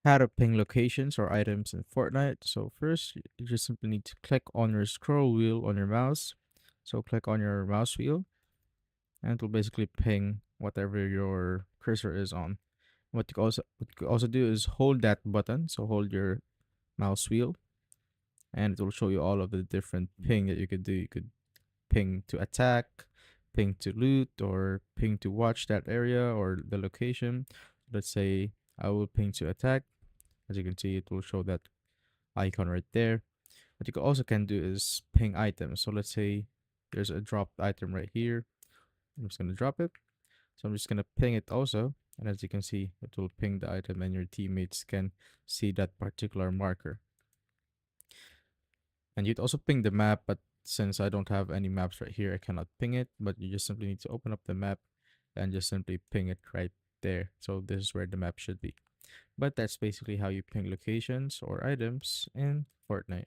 How to ping locations or items in Fortnite. So first, you just simply need to click on your scroll wheel on your mouse. So click on your mouse wheel, and it will basically ping whatever your cursor is on. What you can also do is hold that button. So hold your mouse wheel, and it will show you all of the different ping that you could do. You could ping to attack, ping to loot, or ping to watch that area or the location. Let's say I will ping to attack. As you can see, it will show that icon right there. What you also can do is ping items. So let's say there's a dropped item right here. I'm just gonna drop it. So I'm just gonna ping it also. And as you can see, it will ping the item and your teammates can see that particular marker. And you'd also ping the map, but since I don't have any maps right here, I cannot ping it. But you just simply need to open up the map and just simply ping it right there. So this is where the map should be. But that's basically how you ping locations or items in Fortnite.